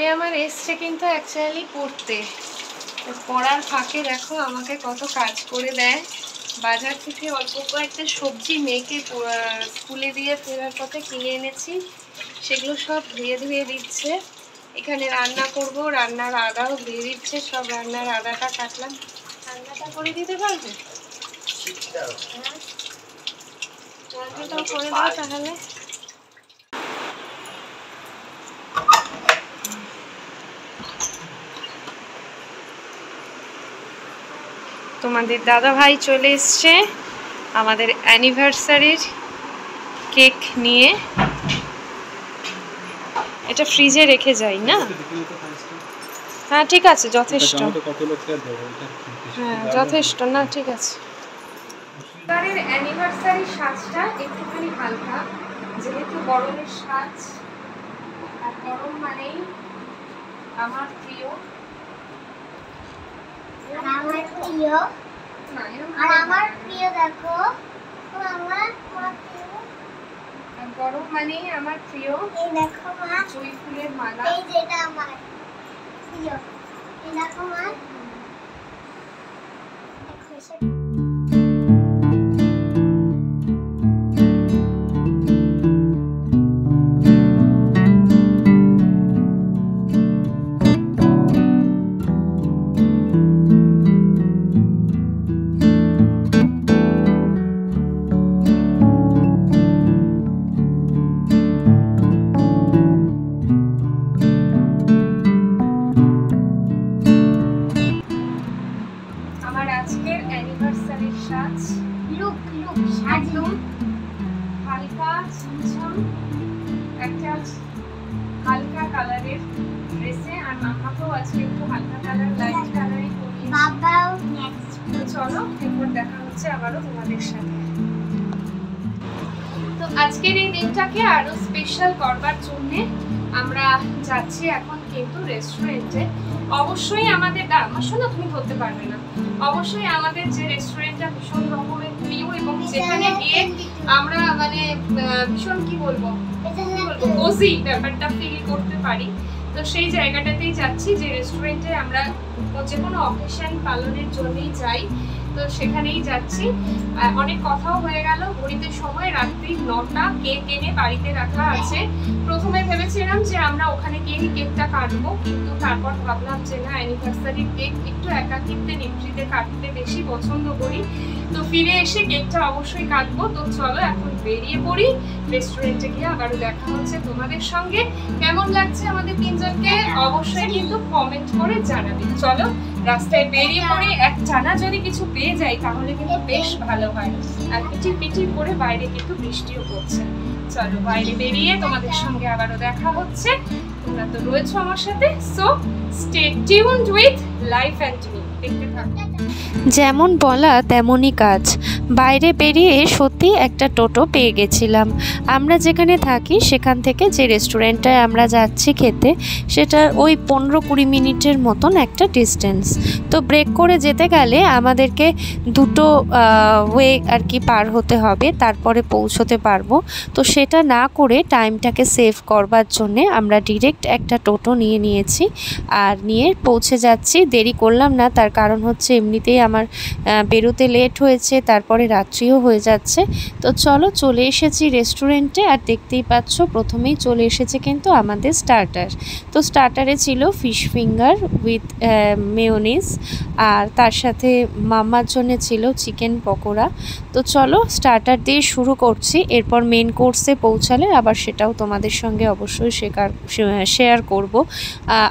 ছেলে আমার এসছে কিন্তু অ্যাকচুয়ালি পড়তে, পড়ার ফাঁকে দেখো আমাকে কত কাজ করে দেয়। বাজার থেকে অল্প কয়েকটা সবজি মেয়েকে স্কুলে দিয়ে ফেরার পথে কিনে এনেছি, সেগুলো সব ধুয়ে ধুয়ে দিচ্ছে। এখানে রান্না করব, রান্নার আদাও ধুয়ে দিচ্ছে, সব রান্নার আদাটা কাটলাম। রান্নাটা করে দিতে পারবে? রান্নাটাও করে দাও তাহলে। তোমাদের দাদা ভাই চলে এসছে আমাদের অ্যানিভার্সারির কেক নিয়ে। এটা ফ্রিজে রেখে যাই না? হ্যাঁ ঠিক আছে, যথেষ্ট। হ্যাঁ যথেষ্ট না, ঠিক আছে। তাদের অ্যানিভার্সারি সাজটা একটুখানি হালকা, যেহেতু গরমের সাজ, আর গরম মানেই আমার প্রিয়। আমার প্রিয়, আর আমার প্রিয় দেখো, আমার প্রিয়, আর গরম মানেই আমার প্রিয়। এই দেখো মা, জুঁই ফুলের মালা, এই যেটা আমার প্রিয়, এই দেখো মা, দেখো হালকা কালারের ড্রেসে, আর মামাকেও আজকে একটু হালকা কালার, লাইট কালারই পরিয়েছি। বাবাও নেক্সট। তো চলো এরপর দেখা হচ্ছে আবারও তোমাদের সাথে। তো আজকের এই দিনটাকে আরো স্পেশাল করবার জন্য আমরা যাচ্ছি এখন কিন্তু রেস্টুরেন্টে। অবশ্যই আমাদের শোনো, তুমি ধরতে পারবে না। অবশ্যই আমাদের যে রেস্টুরেন্টটা ভীষণ রকমের প্রিয়, এবং যেখানে গিয়ে আমরা মানে ভীষণ কি বলবো কোজি ব্যাপারটা ফিল করতে পারি। তো সেই জায়গাটাতেই যাচ্ছি, যে রেস্টুরেন্টে আমরা যে কোনো অকেশন পালনের জন্যই যাই, তো সেখানেই যাচ্ছি। অনেক কথাও হয়ে গেল, ঘড়িতে সময় রাত্রি 9টা। কেক এনে বাড়িতে রাখা আছে। প্রথমে ভেবেছিলাম যে আমরা ওখানে গিয়েই কেকটা কাটবো, কিন্তু তারপর ভাবলাম যে না, অ্যানিভার্সারির কেক একটু একাকিত্বে নিভৃতে কাটতে বেশি পছন্দ করি, তো ফিরে এসে কেকটা অবশ্যই কাটবো। তো চলো এখন বেরিয়ে পড়ি, রেস্টুরেন্টে গিয়ে আবারও দেখা হচ্ছে তোমাদের সঙ্গে। কেমন লাগছে আমাদের তিনজনকে অবশ্যই কিন্তু কমেন্ট করে জানাবে। চলো রাস্তায় বেরিয়ে পড়ি। এক টানা যদি কিছু পেয়ে যাই তাহলে কিন্তু বেশ ভালো হয়। আর পিটির পিটির করে বাইরে কিন্তু বৃষ্টিও পড়ছে। চলো বাইরে বেরিয়ে তোমাদের সঙ্গে আবারও দেখা হচ্ছে। তোমরা তো রয়েছো আমার সাথে, so stay tuned with life and me. দেখতে থাকো। যেমন বলা তেমনই কাজ। বাইরে বেরিয়ে সত্যি একটা টোটো পেয়ে গেছিলাম। আমরা যেখানে থাকি সেখান থেকে যে রেস্টুরেন্টটায় আমরা যাচ্ছি খেতে, সেটা ওই 15-20 মিনিটের মতন একটা ডিস্টেন্স। তো ব্রেক করে যেতে গেলে আমাদেরকে দুটো ওয়ে আর কি পার হতে হবে, তারপরে পৌঁছতে পারবো। তো সেটা না করে টাইমটাকে সেভ করবার জন্যে আমরা ডিরেক্ট একটা টোটো নিয়েছি, আর নিয়ে পৌঁছে যাচ্ছি। দেরি করলাম না, তার কারণ হচ্ছে এমনিতেই আমার বেরোতে লেট হয়েছে, তারপরে রাত্রিও হয়ে যাচ্ছে। তো চলো চলে এসেছি রেস্টুরেন্টে, আর দেখতেই পাচ্ছ প্রথমেই চলে এসেছে কিন্তু আমাদের স্টার্টার। তো স্টার্টারে ছিল ফিশ ফিঙ্গার উইথ মেয়োনিজ, আর তার সাথে মাম্মার জন্য ছিল চিকেন পকোড়া। তো চলো স্টার্টার দিয়ে শুরু করছি, এরপর মেন কোর্সে পৌঁছালে আবার সেটাও তোমাদের সঙ্গে অবশ্যই শেয়ার করব।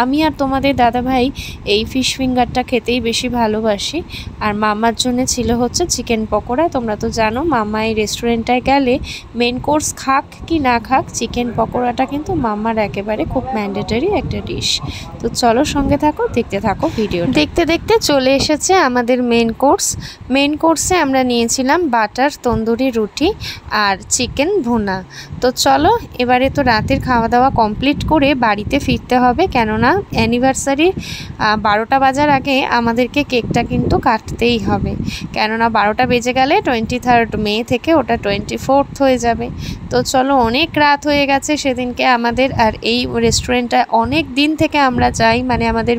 আমি আর তোমাদের দাদাভাই এই ফিশ ফিঙ্গারটা খেতেই বেশি ভালোবাসি, আর মাম্মার জন্য ছিল হচ্ছে চিকেন পকোড়া। তোমরা তো জানো মাম্মা এই রেস্টুরেন্টটায় গেলে মেন কোর্স খাক কি না খাক, চিকেন পকোড়াটা কিন্তু মাম্মার একেবারে খুব ম্যান্ডেটরি একটা ডিশ। তো চলো সঙ্গে থাকো, দেখতে থাকো ভিডিও। দেখতে দেখতে চলে এসেছে আমাদের মেন কোর্স। মেন কোর্সে আমরা নিয়েছিলাম বাটার তন্দুরি রুটি আর চিকেন ভুনা। তো চলো এবারে তো রাতের খাওয়া দাওয়া কমপ্লিট করে বাড়িতে ফিরতে হবে, কেননা অ্যানিভার্সারি 12টা বাজার আগে আমাদেরকে কেকটা কিন্তু কাটতেই হবে, কেননা 12টা বেজে গেলে 23 মে থেকে ওটা 24 হয়ে যাবে। তো চলো, অনেক রাত হয়ে গেছে সেদিনকে আমাদের। আর এই রেস্টুরেন্টটা অনেক দিন থেকে আমরা যাই, মানে আমাদের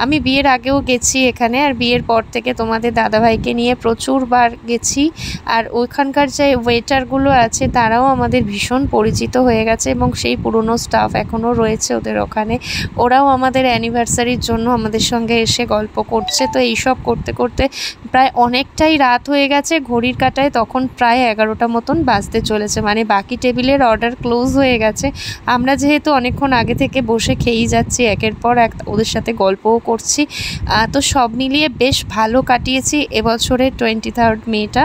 আমি বিয়ের আগেও গেছি এখানে, আর বিয়ের পর থেকে তোমাদের দাদাভাইকে নিয়ে প্রচুরবার গেছি। আর ওইখানকার যে ওয়েটারগুলো আছে তারাও আমাদের ভীষণ পরিচিত হয়ে গেছে, এবং সেই পুরনো স্টাফ এখনও রয়েছে ওদের ওখানে। ওরাও আমাদের অ্যানিভার্সারির জন্য আমাদের সঙ্গে এসে গল্প করছে। তো এইসব করতে করতে প্রায় অনেকটাই রাত হয়ে গেছে, ঘড়ির কাঁটায় তখন প্রায় 11টা মতন বাজতে চলেছে, মানে বাকি টেবিলের অর্ডার ক্লোজ হয়ে গেছে। আমরা যেহেতু অনেকক্ষণ আগে থেকে বসে খেয়েই যাচ্ছি, একের পর এক ওদের সাথে গল্পও করছি। তো সব মিলিয়ে বেশ ভালো কাটিয়েছি এবছরের 23 মেটা।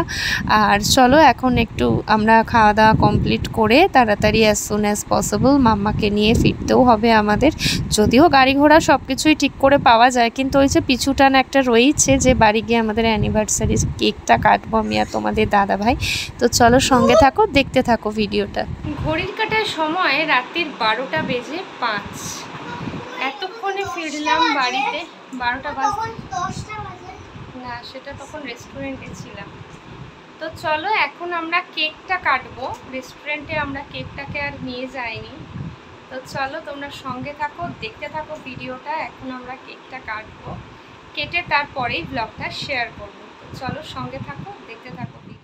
আর চলো, এখন একটু আমরা খাওয়া দাওয়া কমপ্লিট করে তাড়াতাড়ি অ্যাজ সুন অ্যাজ পসিবল মাম্মাকে নিয়ে ফিরতেও হবে আমাদের। যদিও গাড়ি ঘোড়া সব কিছুই ঠিক করে পাওয়া যায়, কিন্তু ওই যে পিছুটান একটা রয়েছে যে বাড়ি গিয়ে আমাদের অ্যানিভার্সারি কেকটা কাটবো আমি আর তোমাদের দাদাভাই। তো চলো, সঙ্গে থাকো, দেখতে থাকো ভিডিওটা। ঘড়ির কাঁটার সময় রাত্রির 12টা বেজে 5। এতক্ষণে ফিরলাম বাড়িতে। 12টা বাজে না, সেটা তখন রেস্টুরেন্টে ছিলাম। তো চলো, এখন আমরা কেকটা কাটবো। রেস্টুরেন্টে আমরা কেকটাকে আর নিয়ে যাইনি। তো চলো, তোমরা সঙ্গে থাকো, দেখতে থাকো ভিডিওটা। এখন আমরা কেকটা কাটবো, কেটে তারপরেই ব্লগটা শেয়ার করবো। তো চলো, সঙ্গে থাকো, দেখতে থাকো video.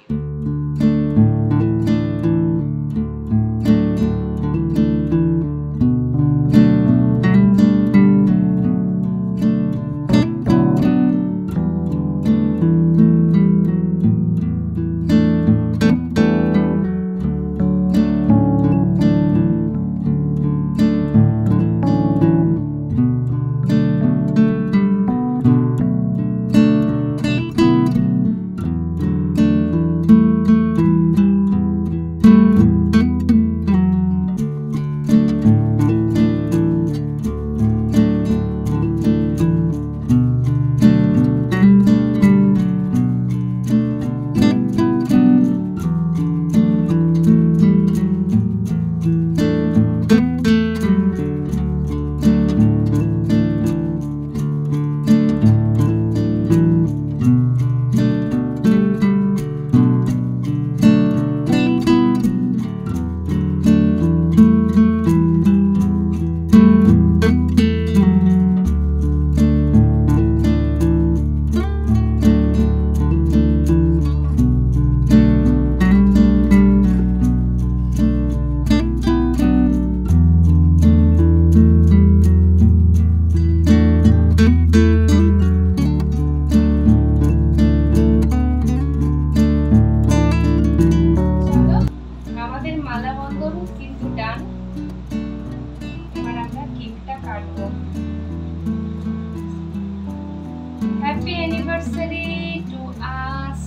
Happy anniversary to us.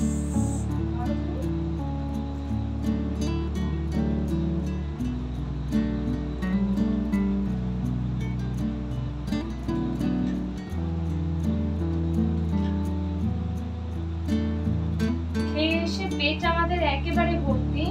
খেয়ে এসে পেট আমাদের একেবারে ভর্তি।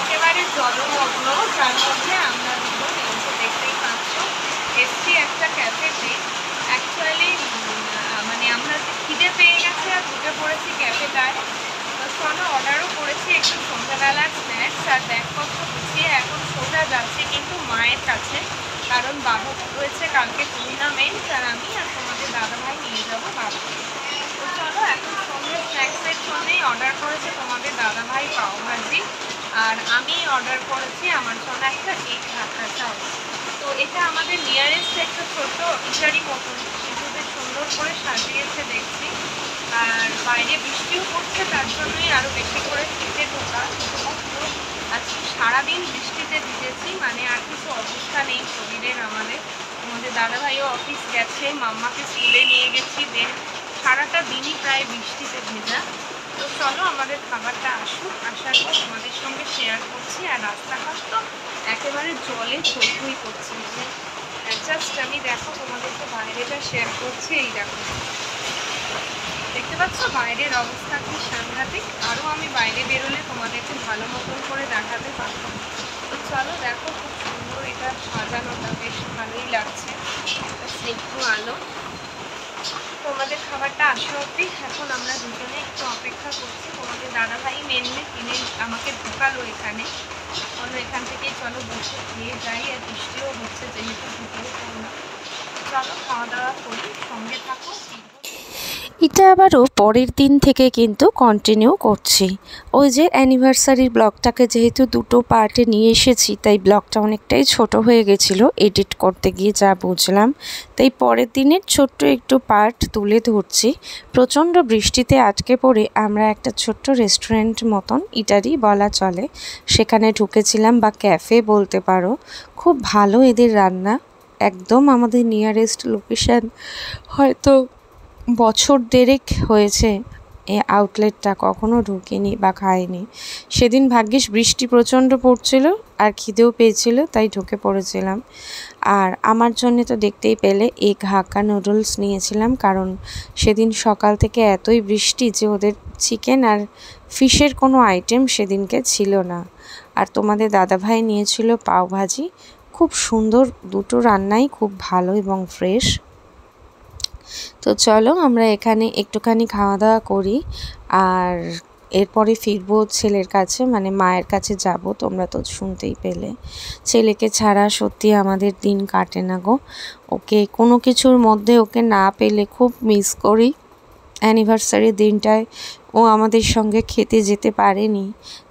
একেবারে জলমগ্ন, যার মধ্যে আমরা দুজন দেখতেই পাচ্ছ এসছি একটা ক্যাফেতে। অ্যাকচুয়ালি মানে আমরা খিদে পেয়ে গেছে আর ঢুকে পড়েছি ক্যাফেটায়। তো চলো, অর্ডারও করেছি একটু সন্ধ্যাবেলার স্ন্যাক্স আর ব্যাগপত্র গুছিয়ে এখন সোজা যাচ্ছি কিন্তু মায়ের কাছে, কারণ বাবু রয়েছে কালকে টুর্নামেন্ট, আর আমি আর তোমাদের দাদাভাই নিয়ে যাবো বাবুকে। তো চলো, এখন সন্ধ্যে স্ন্যাক্সের জন্যই অর্ডার করেছে তোমাদের দাদাভাই পাওভাজি, আর আমি অর্ডার করেছি আমার জন্য একটা কেক রাখা চাই। তো এটা আমাদের নিয়ারেস্ট একটা ছোট ইটারি মতন, কিন্তু বেশ সুন্দর করে সাজিয়েছে দেখছি। আর বাইরে বৃষ্টিও পড়ছে, তার জন্যই আরও বেশি করে শীতে ঢোকা। আজকে সারাদিন বৃষ্টিতে ভিজেছি, মানে আর কিছু অবস্থা নেই শরীরের আমাদের। আমাদের দাদাভাইও অফিস গেছে, মাম্মাকে স্কুলে নিয়ে গেছি, দেন সারাটা দিনই প্রায় বৃষ্টিতে ভেজা। তো চলো, আমাদের খাবারটা আসুক, আসার পর তোমাদের সঙ্গে শেয়ার করছি। আর রাস্তাঘাট তো একেবারে জলে থই থই করছে। মানে জাস্ট আমি দেখো তোমাদেরকে বাইরেটা শেয়ার করছি। এই দেখো, দেখতে পাচ্ছ বাইরের অবস্থা কি সাংঘাতিক। আরও আমি বাইরে বেরোলে তোমাদেরকে ভালো মতন করে দেখাতে পারতাম। তো চলো দেখো, খুব সুন্দর এটা সাজানোটা, বেশ ভালোই লাগছে। একটু আলো, তোমাদের খাবারটা আসা অব্দি এখন আমরা দুজনে একটু অপেক্ষা করছি। তোমাদের দাদাভাই মেনলি কিনে আমাকে ঢোকালো এখানে, বলো এখান থেকেই চলো বসে খেয়ে যাই। আর বৃষ্টিও হচ্ছে যেহেতু ঢুকেও না। চলো খাওয়া দাওয়া করি, সঙ্গে থাকো। এটা আবারও পরের দিন থেকে কিন্তু কন্টিনিউ করছি। ওই যে অ্যানিভার্সারির ব্লগটাকে যেহেতু দুটো পার্টে নিয়ে এসেছি, তাই ব্লগটা অনেকটাই ছোট হয়ে গেছিলো এডিট করতে গিয়ে, যা বুঝলাম। তাই পরের দিনের ছোট্ট একটু পার্ট তুলে ধরছি। প্রচণ্ড বৃষ্টিতে আটকে পড়ে আমরা একটা ছোট্ট রেস্টুরেন্ট মতন, ইটারি বলা চলে, সেখানে ঢুকেছিলাম, বা ক্যাফে বলতে পারো। খুব ভালো এদের রান্না, একদম আমাদের নিয়ারেস্ট লোকেশান। হয়তো বছর দেড়েক হয়েছে এই আউটলেটটা, কখনো ঢুকিনি বা খাইনি। সেদিন ভাগ্যিস বৃষ্টি প্রচণ্ড পড়ছিল আর খিদেও পেয়েছিল, তাই ঢুকে পড়েছিলাম। আর আমার জন্য তো দেখতেই পেলে এগ হাক্কা নুডলস নিয়েছিলাম, কারণ সেদিন সকাল থেকে এতই বৃষ্টি যে ওদের চিকেন আর ফিশের কোনো আইটেম সেদিনকে ছিল না। আর তোমাদের দাদাভাই নিয়েছিল পাওভাজি। খুব সুন্দর, দুটো রান্নাই খুব ভালো এবং ফ্রেশ। তো চলো আমরা এখানে একটুখানি খাওয়া দাওয়া করি, আর এরপরে ফিরবো ছেলের কাছে, মানে মায়ের কাছে যাব। তোমরা তো শুনতেই পেলে, ছেলেকে ছাড়া সত্যি আমাদের দিন কাটে না গো। ওকে কোনো কিছুর মধ্যে ওকে না পেলে খুব মিস করি। অ্যানিভার্সারির দিনটায় ও আমাদের সঙ্গে খেতে যেতে পারেনি,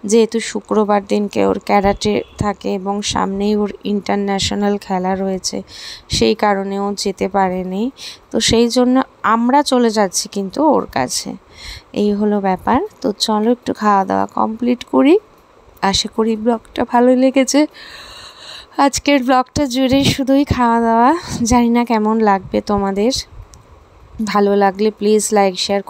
যেহেতু শুক্রবার দিনকে ওর ক্যারাটে থাকে এবং সামনেই ওর ইন্টারন্যাশনাল খেলা রয়েছে, সেই কারণে ও যেতে পারেনি। তো সেই জন্য আমরা চলে যাচ্ছি কিন্তু ওর কাছে, এই হলো ব্যাপার। তো চলো একটু খাওয়া দাওয়া কমপ্লিট করি। আশা করি ব্লগটা ভালো লেগেছে। আজকের ব্লগটা জুড়ে শুধুই খাওয়া দাওয়া, জানি না কেমন লাগবে তোমাদের। ভালো লাগলে প্লিজ লাইক শেয়ার